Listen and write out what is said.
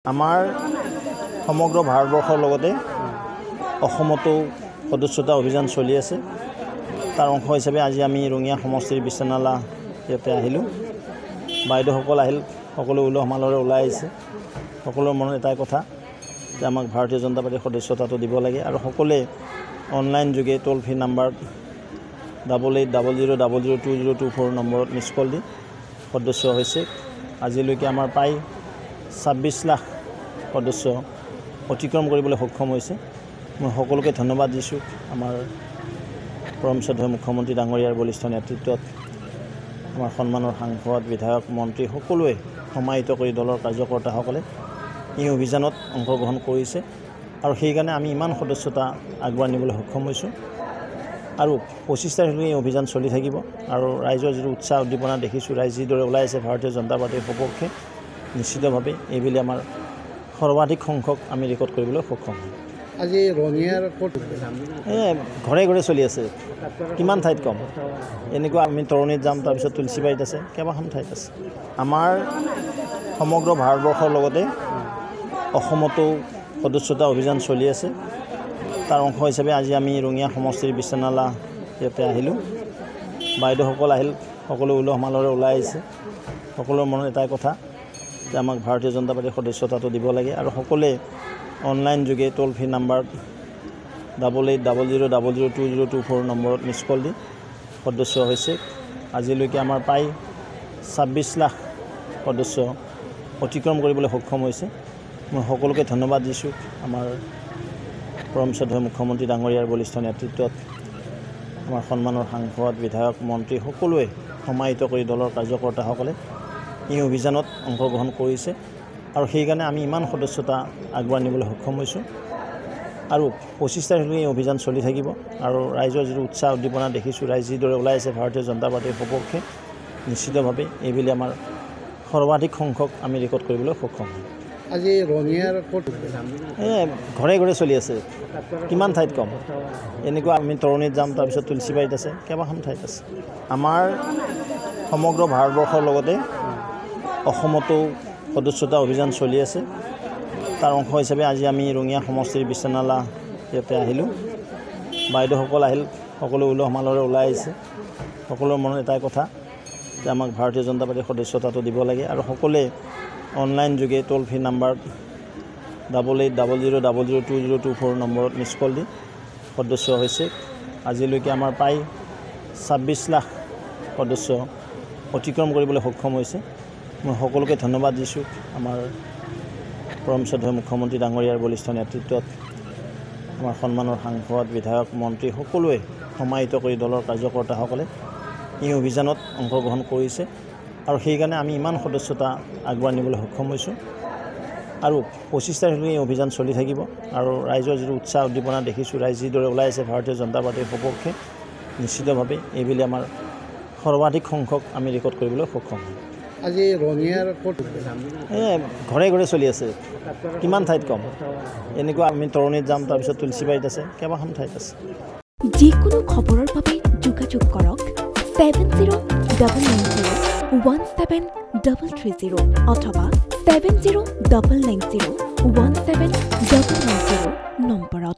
আমাৰ সমগ্ৰ ভাৰতবৰ্ষৰ লগতে অসমতো সদস্যতা অভিযান চলি আছে। তাৰ অংশ হিচাপে আজি আমি ৰঙিয়া সমষ্টিৰ বিশ্বনালা ইয়াতে আহিলোঁ। বাইদেউসকল আহিল, সকলো উলহ মালহেৰে ওলাই আহিছে। সকলোৰে মনত এটাই কথা যে আমাক ভাৰতীয় জনতা পাৰ্টিৰ সদস্যতাটো দিব লাগে আৰু সকলোৱে অনলাইন যোগে টোল ফ্ৰী নাম্বাৰ 8800002024 নম্বৰত মিছ কল দি সদস্য হৈছে। আজিলৈকে আমাৰ প্ৰায় 26 লাখ সদস্য অতিক্ৰম কৰিবলৈ সক্ষম হৈছে। মই সকলোকে ধন্যবাদ দিছোঁ। আমাৰ পৰম শ্ৰদ্ধেয় মুখ্যমন্ত্ৰী ডাঙৰীয়াৰ বলিষ্ঠ নেতৃত্বত আমাৰ সন্মানৰ সাংসদ, বিধায়ক, মন্ত্ৰী সকলোৱে সমাহিত কৰি দলৰ কাৰ্যকৰ্তাসকলে এই অভিযানত অংশগ্ৰহণ কৰিছে আৰু সেইকাৰণে আমি ইমান সদস্যতা আগবঢ়াই নিবলৈ সক্ষম হৈছোঁ। আৰু 25 তাৰিখলৈকে এই অভিযান চলি থাকিব আৰু ৰাইজৰ যিটো উৎসাহ উদ্দীপনা দেখিছোঁ, ৰাইজ যিদৰে ওলাই আছে ভাৰতীয় জনতা পাৰ্টিৰ সপক্ষে, নিশ্চিতভাৱে এইবুলি আমাৰ সৰ্বাধিক সংখ্যক আমি ৰেকৰ্ড কৰিবলৈ সক্ষম হ'ম। আজি ৰঙিয়াৰ ক'ত ঘৰে ঘৰে চলি আছে, কিমান ঠাইত কম। এনেকুৱা আমি তৰণীত যাম, তাৰপিছত তুলসীবাৰীত আছে, কেইবাখন ঠাইত আছে। আমাৰ সমগ্ৰ ভাৰতবৰ্ষৰ লগতে অসমতো সদস্যতা অভিযান চলি আছে। তাৰ অংশ হিচাপে আজি আমি ৰঙিয়া সমষ্টিৰ বিশ্বনালা ইয়াতে আহিলোঁ। বাইদেউসকল আহিল, সকলো উলহ মালহেৰে ওলাই আহিছে। সকলোৰে মনত এটাই কথা যে আমাক ভাৰতীয় জনতা পাৰ্টিৰ সদস্যতাটো দিব লাগে আৰু সকলোৱে অনলাইন যোগে টোল ফ্ৰী নাম্বাৰ 8800002024 নম্বৰত মিছ কল দি সদস্য হৈছে। আজিলৈকে আমাৰ প্ৰায় 26 লাখ সদস্য অতিক্ৰম কৰিবলৈ সক্ষম হৈছে। মই সকলোকে ধন্যবাদ দিছোঁ। আমাৰ পৰম শ্ৰদ্ধেয় মুখ্যমন্ত্ৰী ডাঙৰীয়াৰ বলিষ্ঠ নেতৃত্বত আমাৰ সন্মানৰ সাংসদ, বিধায়ক, মন্ত্ৰী সকলোৱে সমাহিত কৰি দলৰ কাৰ্যকৰ্তাসকলে এই অভিযানত অংশগ্ৰহণ কৰিছে আৰু সেইকাৰণে আমি ইমান সদস্যতা আগবঢ়াই নিবলৈ সক্ষম হৈছোঁ। আৰু 25 তাৰিখলৈকে এই অভিযান চলি থাকিব আৰু ৰাইজৰ যিটো উৎসাহ উদ্দীপনা দেখিছোঁ, ৰাইজ যিদৰে ওলাই আছে ভাৰতীয় জনতা পাৰ্টিৰ সপক্ষে, নিশ্চিতভাৱে এইবুলি আমাৰ সৰ্বাধিক সংখ্যক আমি ৰেকৰ্ড কৰিবলৈ সক্ষম হ'ম। আজি ৰঙিয়াৰ ক'ত ঘৰে ঘৰে চলি আছে, কিমান ঠাইত কম। এনেকুৱা আমি তৰণীত যাম, তাৰপিছত তুলসীবাৰীত আছে, কেইবাখন ঠাইত আছে। আমাৰ সমগ্ৰ ভাৰতবৰ্ষৰ লগতে অসমতো সদস্যতা অভিযান চলি আছে। তাৰ অংশ হিচাপে আজি আমি ৰঙিয়া সমষ্টিৰ বিশ্বনালা ইয়াতে আহিলোঁ। বাইদেউসকল আহিল, সকলো উলহ মালহেৰে ওলাই আহিছে। সকলোৰে মনত এটাই কথা যে আমাক ভাৰতীয় জনতা পাৰ্টিৰ সদস্যতাটো দিব লাগে আৰু সকলোৱে অনলাইন যোগে টোল ফ্ৰী নাম্বাৰ 8800002024 নম্বৰত মিছ কল দি সদস্য হৈছে। আজিলৈকে আমাৰ প্ৰায় 26 লাখ সদস্য অতিক্ৰম কৰিবলৈ সক্ষম হৈছে। মই সকলোকে ধন্যবাদ দিছোঁ। আমাৰ পৰম শ্ৰদ্ধেয় মুখ্যমন্ত্ৰী ডাঙৰীয়াৰ বলিষ্ঠ নেতৃত্বত আমাৰ সন্মানৰ সাংসদ, বিধায়ক, মন্ত্ৰী সকলোৱে সমাহিত কৰি দলৰ কাৰ্যকৰ্তাসকলে এই অভিযানত অংশগ্ৰহণ কৰিছে আৰু সেইকাৰণে আমি ইমান সদস্যতা আগবঢ়াই নিবলৈ সক্ষম হৈছোঁ। আৰু 25 তাৰিখলৈকে এই অভিযান চলি থাকিব আৰু ৰাইজৰ যিটো উৎসাহ উদ্দীপনা দেখিছোঁ, ৰাইজ যিদৰে ওলাই আছে ভাৰতীয় জনতা পাৰ্টিৰ সপক্ষে, নিশ্চিতভাৱে এইবুলি আমাৰ সৰ্বাধিক সংখ্যক আমি ৰেকৰ্ড কৰিবলৈ সক্ষম হ'ম। আজি ৰঙিয়াৰ ক'ত ঘৰে ঘৰে চলি আছে, কিমান ঠাইত কম। এনেকুৱা আমি তৰণীত যাম, তাৰপিছত তুলসীবাৰীত আছে, কেইবাখন ঠাইত আছে। যিকোনো খবৰৰ বাবে যোগাযোগ কৰক 7099017330 অথবা 7099017990 নম্বৰত।